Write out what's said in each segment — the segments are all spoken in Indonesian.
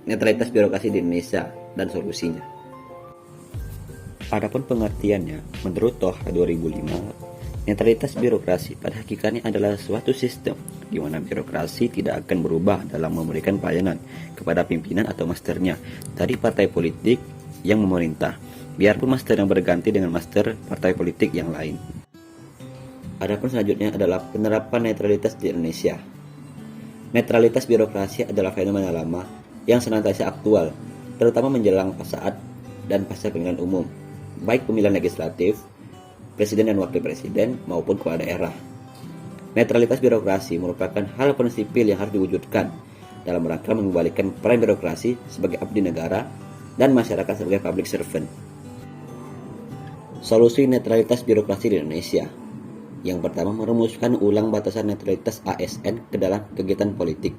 netralitas birokrasi di Indonesia dan solusinya. Adapun pengertiannya, menurut Toha 2005, netralitas birokrasi pada hakikatnya adalah suatu sistem di mana birokrasi tidak akan berubah dalam memberikan pelayanan kepada pimpinan atau masternya dari partai politik yang memerintah, biarpun master yang berganti dengan master partai politik yang lain. Adapun selanjutnya adalah penerapan netralitas di Indonesia. Netralitas birokrasi adalah fenomena lama yang senantiasa aktual, terutama menjelang saat dan pasca pemilihan umum, baik pemilihan legislatif, presiden dan wakil presiden, maupun kepala daerah. Netralitas birokrasi merupakan hal prinsipil yang harus diwujudkan dalam rangka mengembalikan peran birokrasi sebagai abdi negara dan masyarakat sebagai public servant. Solusi netralitas birokrasi di Indonesia. Yang pertama, merumuskan ulang batasan netralitas ASN ke dalam kegiatan politik.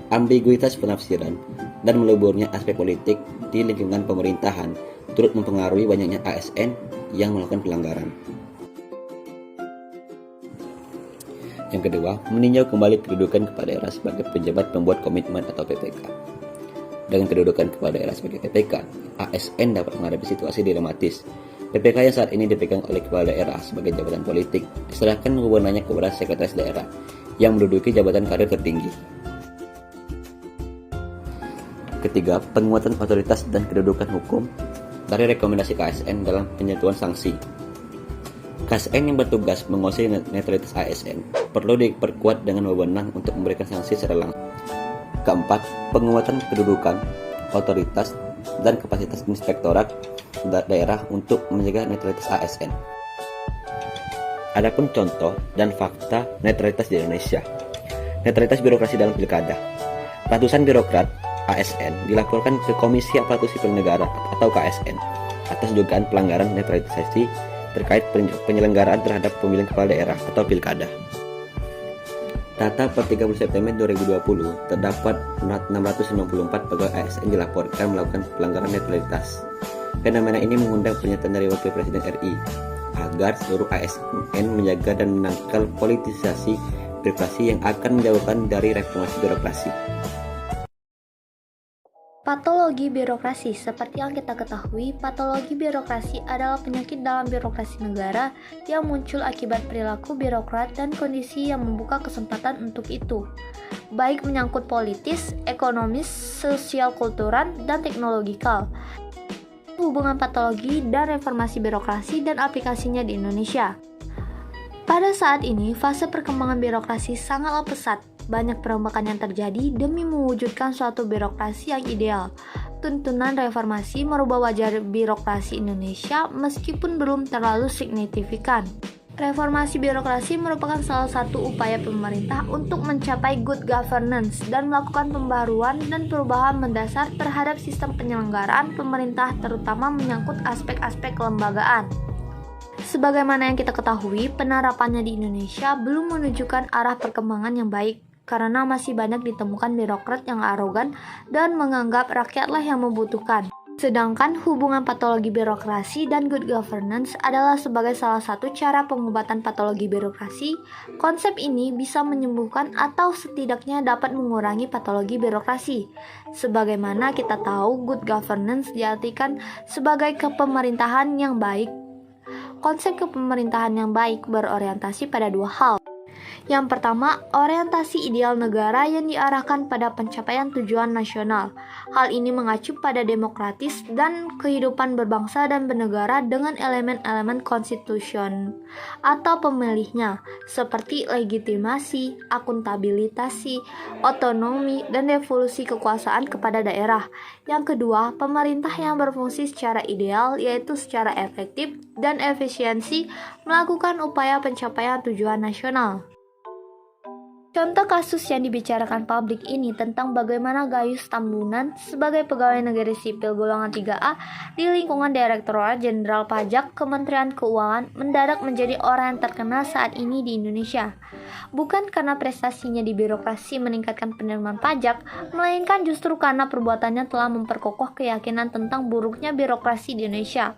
Ambiguitas penafsiran dan meleburnya aspek politik di lingkungan pemerintahan turut mempengaruhi banyaknya ASN yang melakukan pelanggaran. Yang kedua, meninjau kembali kedudukan kepala daerah sebagai pejabat pembuat komitmen atau PPK. Dengan kedudukan kepala daerah sebagai PPK, ASN dapat menghadapi situasi dilematis. PPK yang saat ini dipegang oleh kepala daerah sebagai jabatan politik diserahkan wewenangnya kepada sekretaris daerah yang menduduki jabatan karir tertinggi. Ketiga, penguatan otoritas dan kedudukan hukum dari rekomendasi KSN dalam penentuan sanksi. KSN yang bertugas menguasai netralitas ASN perlu diperkuat dengan wewenang untuk memberikan sanksi secara langsung. Keempat, penguatan kedudukan, otoritas, dan kapasitas inspektorat daerah untuk menjaga netralitas ASN. Adapun contoh dan fakta netralitas di Indonesia. Netralitas birokrasi dalam pilkada. Ratusan birokrat ASN dilaporkan ke Komisi Aparatur Sipil Negara atau KSN atas dugaan pelanggaran netralisasi terkait penyelenggaraan terhadap pemilihan kepala daerah atau pilkada. Data per 30 September 2020 terdapat 694 pegawai ASN dilaporkan melakukan pelanggaran netralitas. Fenomena ini mengundang pernyataan dari Wakil Presiden RI agar seluruh ASN menjaga dan menangkal politisasi birokrasi yang akan menjauhkan dari reformasi birokrasi. Patologi birokrasi. Seperti yang kita ketahui, patologi birokrasi adalah penyakit dalam birokrasi negara yang muncul akibat perilaku birokrat dan kondisi yang membuka kesempatan untuk itu, baik menyangkut politis, ekonomis, sosial kultural, dan teknologikal. Hubungan patologi dan reformasi birokrasi dan aplikasinya di Indonesia. Pada saat ini, fase perkembangan birokrasi sangatlah pesat. Banyak perombakan yang terjadi demi mewujudkan suatu birokrasi yang ideal. Tuntunan reformasi merubah wajah birokrasi Indonesia meskipun belum terlalu signifikan. Reformasi birokrasi merupakan salah satu upaya pemerintah untuk mencapai good governance dan melakukan pembaruan dan perubahan mendasar terhadap sistem penyelenggaraan pemerintah, terutama menyangkut aspek-aspek kelembagaan. Sebagaimana yang kita ketahui, penerapannya di Indonesia belum menunjukkan arah perkembangan yang baik, karena masih banyak ditemukan birokrat yang arogan dan menganggap rakyatlah yang membutuhkan. Sedangkan hubungan patologi birokrasi dan good governance adalah sebagai salah satu cara pengobatan patologi birokrasi. Konsep ini bisa menyembuhkan atau setidaknya dapat mengurangi patologi birokrasi. Sebagaimana kita tahu, good governance diartikan sebagai kepemerintahan yang baik. Konsep kepemerintahan yang baik berorientasi pada dua hal. Yang pertama, orientasi ideal negara yang diarahkan pada pencapaian tujuan nasional. Hal ini mengacu pada demokratis dan kehidupan berbangsa dan bernegara dengan elemen-elemen konstitusi atau pemilihnya, seperti legitimasi, akuntabilitasi, otonomi, dan devolusi kekuasaan kepada daerah. Yang kedua, pemerintah yang berfungsi secara ideal, yaitu secara efektif dan efisiensi melakukan upaya pencapaian tujuan nasional. Contoh kasus yang dibicarakan publik ini tentang bagaimana Gayus Tambunan sebagai pegawai negeri sipil golongan 3A di lingkungan Direktorat Jenderal Pajak Kementerian Keuangan mendadak menjadi orang yang terkenal saat ini di Indonesia. Bukan karena prestasinya di birokrasi meningkatkan penerimaan pajak, melainkan justru karena perbuatannya telah memperkokoh keyakinan tentang buruknya birokrasi di Indonesia.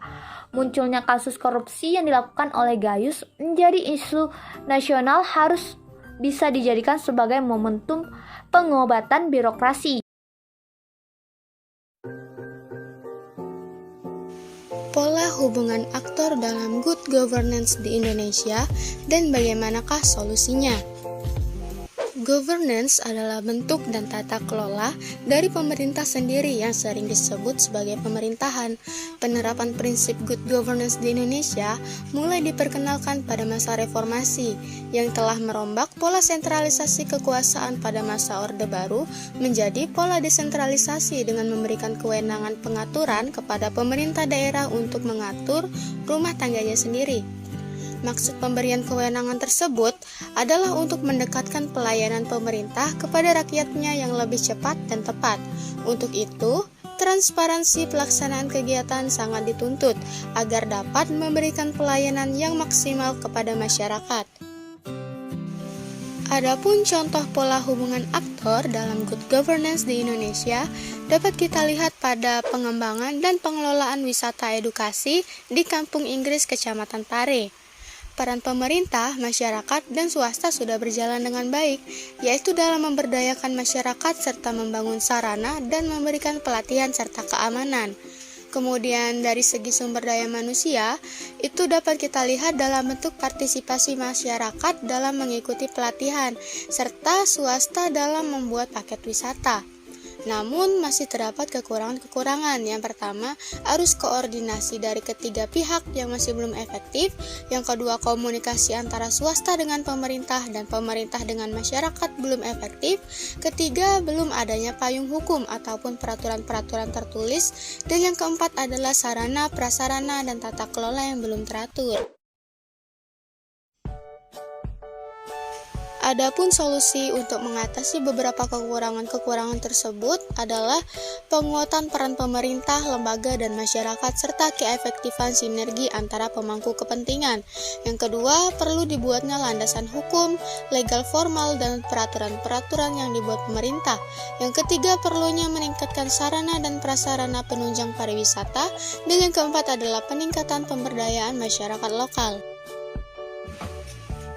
Munculnya kasus korupsi yang dilakukan oleh Gayus menjadi isu nasional harus bisa dijadikan sebagai momentum pengobatan birokrasi. hubungan aktor dalam good governance di Indonesia dan bagaimanakah solusinya? Governance adalah bentuk dan tata kelola dari pemerintah sendiri yang sering disebut sebagai pemerintahan. Penerapan prinsip good governance di Indonesia mulai diperkenalkan pada masa reformasi yang telah merombak pola sentralisasi kekuasaan pada masa Orde Baru menjadi pola desentralisasi dengan memberikan kewenangan pengaturan kepada pemerintah daerah untuk mengatur rumah tangganya sendiri. Maksud pemberian kewenangan tersebut adalah untuk mendekatkan pelayanan pemerintah kepada rakyatnya yang lebih cepat dan tepat. Untuk itu, transparansi pelaksanaan kegiatan sangat dituntut agar dapat memberikan pelayanan yang maksimal kepada masyarakat. Adapun contoh pola hubungan aktor dalam good governance di Indonesia dapat kita lihat pada pengembangan dan pengelolaan wisata edukasi di Kampung Inggris, Kecamatan Pare. Peran pemerintah, masyarakat, dan swasta sudah berjalan dengan baik, yaitu dalam memberdayakan masyarakat serta membangun sarana dan memberikan pelatihan serta keamanan. Kemudian dari segi sumber daya manusia, itu dapat kita lihat dalam bentuk partisipasi masyarakat dalam mengikuti pelatihan, serta swasta dalam membuat paket wisata. Namun masih terdapat kekurangan-kekurangan. Yang pertama, arus koordinasi dari ketiga pihak yang masih belum efektif. Yang kedua, komunikasi antara swasta dengan pemerintah dan pemerintah dengan masyarakat belum efektif. Ketiga, belum adanya payung hukum ataupun peraturan-peraturan tertulis. Dan yang keempat adalah sarana, prasarana, dan tata kelola yang belum teratur. Adapun solusi untuk mengatasi beberapa kekurangan-kekurangan tersebut adalah penguatan peran pemerintah, lembaga, dan masyarakat serta keefektifan sinergi antara pemangku kepentingan. Yang kedua, perlu dibuatnya landasan hukum, legal formal, dan peraturan-peraturan yang dibuat pemerintah. Yang ketiga, perlunya meningkatkan sarana dan prasarana penunjang pariwisata. Dan yang keempat adalah peningkatan pemberdayaan masyarakat lokal.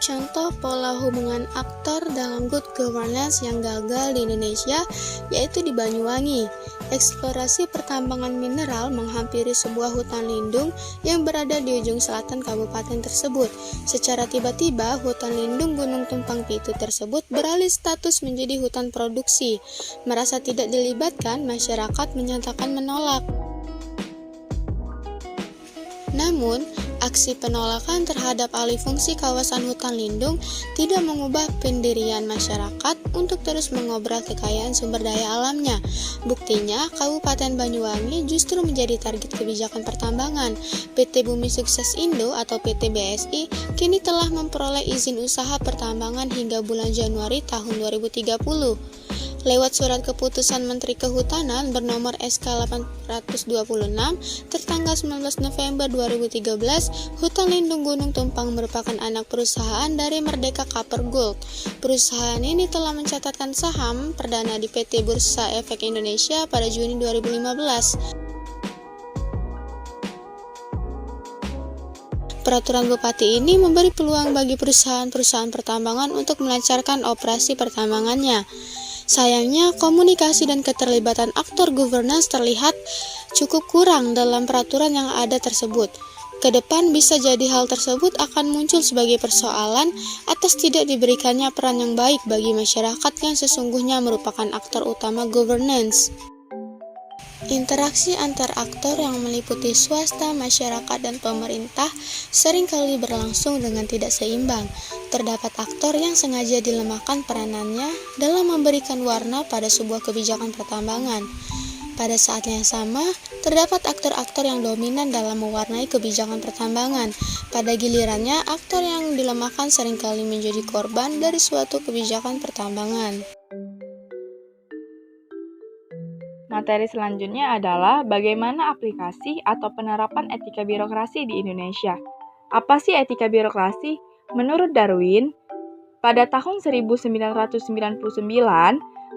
Contoh pola hubungan aktor dalam good governance yang gagal di Indonesia yaitu di Banyuwangi. Eksplorasi pertambangan mineral menghampiri sebuah hutan lindung yang berada di ujung selatan kabupaten tersebut. Secara tiba-tiba, hutan lindung Gunung Tumpang Pitu tersebut beralih status menjadi hutan produksi. Merasa tidak dilibatkan, masyarakat menyatakan menolak. Namun, aksi penolakan terhadap alih fungsi kawasan hutan lindung tidak mengubah pendirian masyarakat untuk terus mengobral kekayaan sumber daya alamnya. Buktinya, Kabupaten Banyuwangi justru menjadi target kebijakan pertambangan. PT Bumi Sukses Indo atau PT BSI kini telah memperoleh izin usaha pertambangan hingga bulan Januari tahun 2030. Lewat surat keputusan Menteri Kehutanan bernomor SK 826 tertanggal 19 November 2013, Hutan Lindung Gunung Tumpang merupakan anak perusahaan dari Merdeka Copper Gold. Perusahaan ini telah mencatatkan saham perdana di PT Bursa Efek Indonesia pada Juni 2015. Peraturan Bupati ini memberi peluang bagi perusahaan-perusahaan pertambangan untuk melancarkan operasi pertambangannya. Sayangnya, komunikasi dan keterlibatan aktor governance terlihat cukup kurang dalam peraturan yang ada tersebut. Kedepan bisa jadi hal tersebut akan muncul sebagai persoalan atas tidak diberikannya peran yang baik bagi masyarakat yang sesungguhnya merupakan aktor utama governance. Interaksi antar aktor yang meliputi swasta, masyarakat, dan pemerintah seringkali berlangsung dengan tidak seimbang. Terdapat aktor yang sengaja dilemahkan peranannya dalam memberikan warna pada sebuah kebijakan pertambangan. Pada saat yang sama, terdapat aktor-aktor yang dominan dalam mewarnai kebijakan pertambangan. Pada gilirannya, aktor yang dilemahkan seringkali menjadi korban dari suatu kebijakan pertambangan. Materi selanjutnya adalah bagaimana aplikasi atau penerapan etika birokrasi di Indonesia. Apa sih etika birokrasi? Menurut Darwin, pada tahun 1999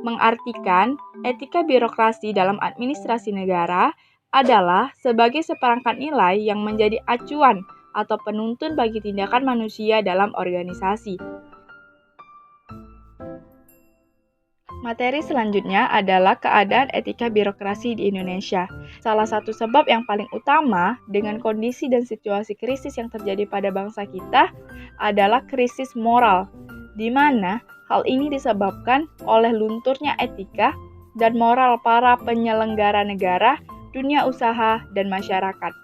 mengartikan etika birokrasi dalam administrasi negara adalah sebagai seperangkat nilai yang menjadi acuan atau penuntun bagi tindakan manusia dalam organisasi. Materi selanjutnya adalah keadaan etika birokrasi di Indonesia. Salah satu sebab yang paling utama dengan kondisi dan situasi krisis yang terjadi pada bangsa kita adalah krisis moral, di mana hal ini disebabkan oleh lunturnya etika dan moral para penyelenggara negara, dunia usaha, dan masyarakat.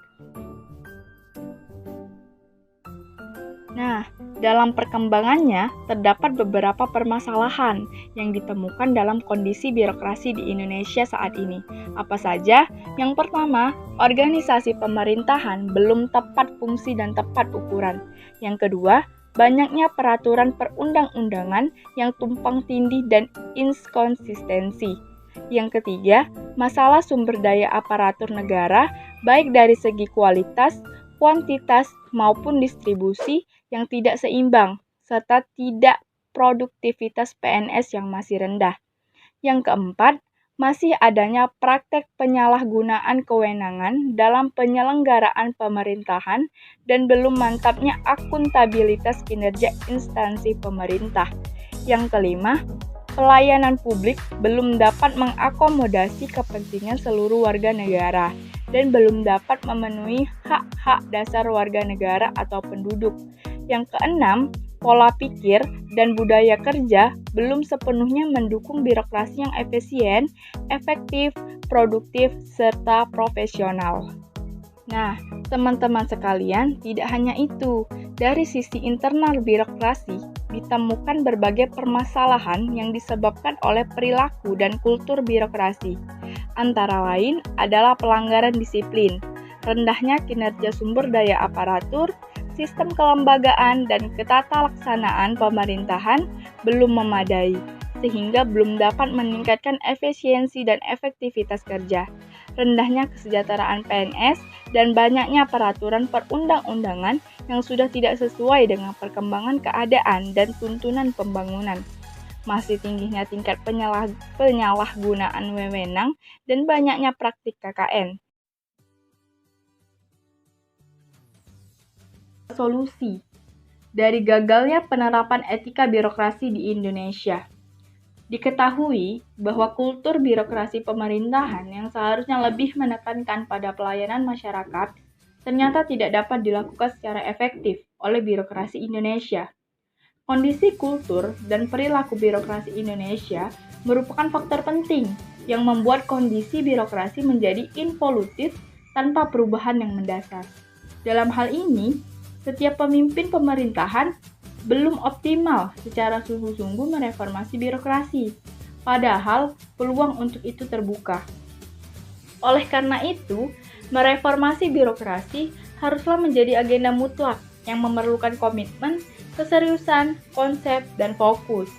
Nah, dalam perkembangannya, terdapat beberapa permasalahan yang ditemukan dalam kondisi birokrasi di Indonesia saat ini. Apa saja? Yang pertama, organisasi pemerintahan belum tepat fungsi dan tepat ukuran. Yang kedua, banyaknya peraturan perundang-undangan yang tumpang tindih dan inkonsistensi. Yang ketiga, masalah sumber daya aparatur negara, baik dari segi kualitas, kuantitas, maupun distribusi yang tidak seimbang, serta tidak produktivitas PNS yang masih rendah. Yang keempat, masih adanya praktek penyalahgunaan kewenangan dalam penyelenggaraan pemerintahan dan belum mantapnya akuntabilitas kinerja instansi pemerintah. Yang kelima, pelayanan publik belum dapat mengakomodasi kepentingan seluruh warga negara dan belum dapat memenuhi hak-hak dasar warga negara atau penduduk. Yang keenam, pola pikir dan budaya kerja belum sepenuhnya mendukung birokrasi yang efisien, efektif, produktif, serta profesional. Nah, teman-teman sekalian, tidak hanya itu. Dari sisi internal birokrasi, ditemukan berbagai permasalahan yang disebabkan oleh perilaku dan kultur birokrasi. Antara lain adalah pelanggaran disiplin, rendahnya kinerja sumber daya aparatur, sistem kelembagaan dan ketatalaksanaan pemerintahan belum memadai, sehingga belum dapat meningkatkan efisiensi dan efektivitas kerja. Rendahnya kesejahteraan PNS dan banyaknya peraturan perundang-undangan yang sudah tidak sesuai dengan perkembangan keadaan dan tuntunan pembangunan. Masih tingginya tingkat penyalahgunaan wewenang dan banyaknya praktik KKN. Solusi dari gagalnya penerapan etika birokrasi di Indonesia. Diketahui bahwa kultur birokrasi pemerintahan yang seharusnya lebih menekankan pada pelayanan masyarakat ternyata tidak dapat dilakukan secara efektif oleh birokrasi Indonesia. Kondisi kultur dan perilaku birokrasi Indonesia merupakan faktor penting yang membuat kondisi birokrasi menjadi involutif tanpa perubahan yang mendasar. Dalam hal ini, setiap pemimpin pemerintahan belum optimal secara sungguh-sungguh mereformasi birokrasi, padahal peluang untuk itu terbuka. Oleh karena itu, mereformasi birokrasi haruslah menjadi agenda mutlak yang memerlukan komitmen, keseriusan, konsep, dan fokus.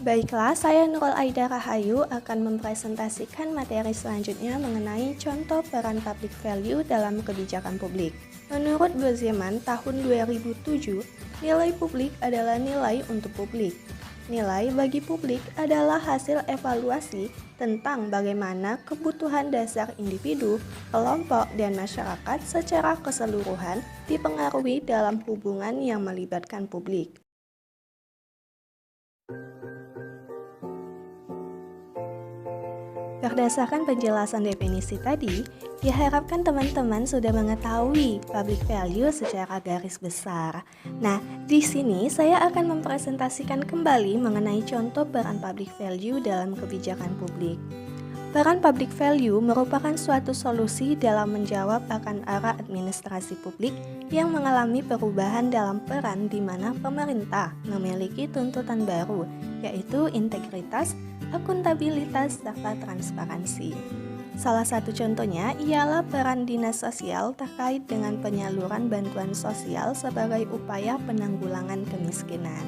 Baiklah, saya Nurul Aida Rahayu akan mempresentasikan materi selanjutnya mengenai contoh peran public value dalam kebijakan publik. Menurut Bozeman tahun 2007, nilai publik adalah nilai untuk publik. Nilai bagi publik adalah hasil evaluasi tentang bagaimana kebutuhan dasar individu, kelompok, dan masyarakat secara keseluruhan dipengaruhi dalam hubungan yang melibatkan publik. Berdasarkan penjelasan definisi tadi, diharapkan teman-teman sudah mengetahui public value secara garis besar. Nah, di sini saya akan mempresentasikan kembali mengenai contoh peran public value dalam kebijakan publik. Peran public value merupakan suatu solusi dalam menjawab akan arah administrasi publik yang mengalami perubahan dalam peran di mana pemerintah memiliki tuntutan baru, yaitu integritas, akuntabilitas, serta transparansi. Salah satu contohnya ialah peran dinas sosial terkait dengan penyaluran bantuan sosial sebagai upaya penanggulangan kemiskinan.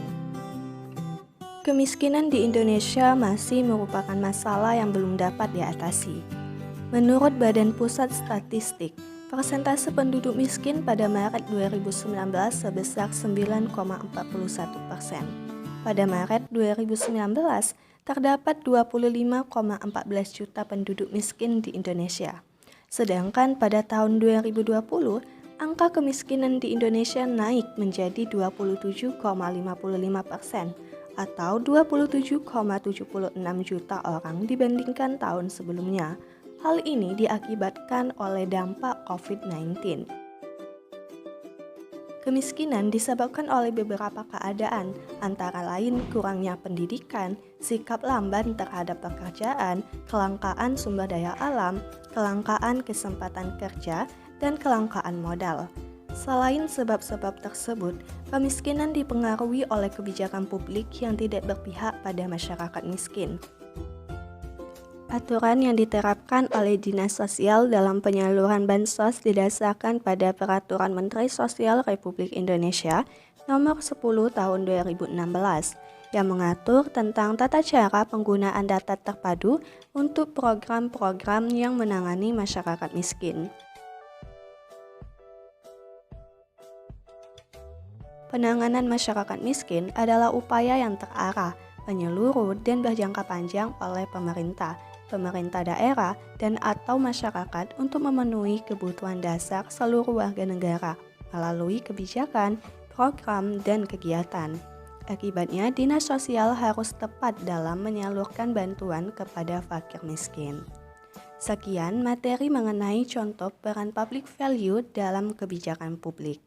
Kemiskinan di Indonesia masih merupakan masalah yang belum dapat diatasi. Menurut Badan Pusat Statistik, persentase penduduk miskin pada Maret 2019 sebesar 9,41%. Pada Maret 2019, terdapat 25,14 juta penduduk miskin di Indonesia. Sedangkan pada tahun 2020, angka kemiskinan di Indonesia naik menjadi 27,55%. atau 27,76 juta orang dibandingkan tahun sebelumnya. Hal ini diakibatkan oleh dampak COVID-19. Kemiskinan disebabkan oleh beberapa keadaan, antara lain kurangnya pendidikan, sikap lamban terhadap pekerjaan, kelangkaan sumber daya alam, kelangkaan kesempatan kerja, dan kelangkaan modal. Selain sebab-sebab tersebut, kemiskinan dipengaruhi oleh kebijakan publik yang tidak berpihak pada masyarakat miskin. Aturan yang diterapkan oleh Dinas Sosial dalam penyaluran bansos didasarkan pada Peraturan Menteri Sosial Republik Indonesia Nomor 10 Tahun 2016 yang mengatur tentang tata cara penggunaan data terpadu untuk program-program yang menangani masyarakat miskin. Penanganan masyarakat miskin adalah upaya yang terarah, menyeluruh, dan berjangka panjang oleh pemerintah daerah, dan atau masyarakat untuk memenuhi kebutuhan dasar seluruh warga negara melalui kebijakan, program, dan kegiatan. Akibatnya, dinas sosial harus tepat dalam menyalurkan bantuan kepada fakir miskin. Sekian materi mengenai contoh peran public value dalam kebijakan publik.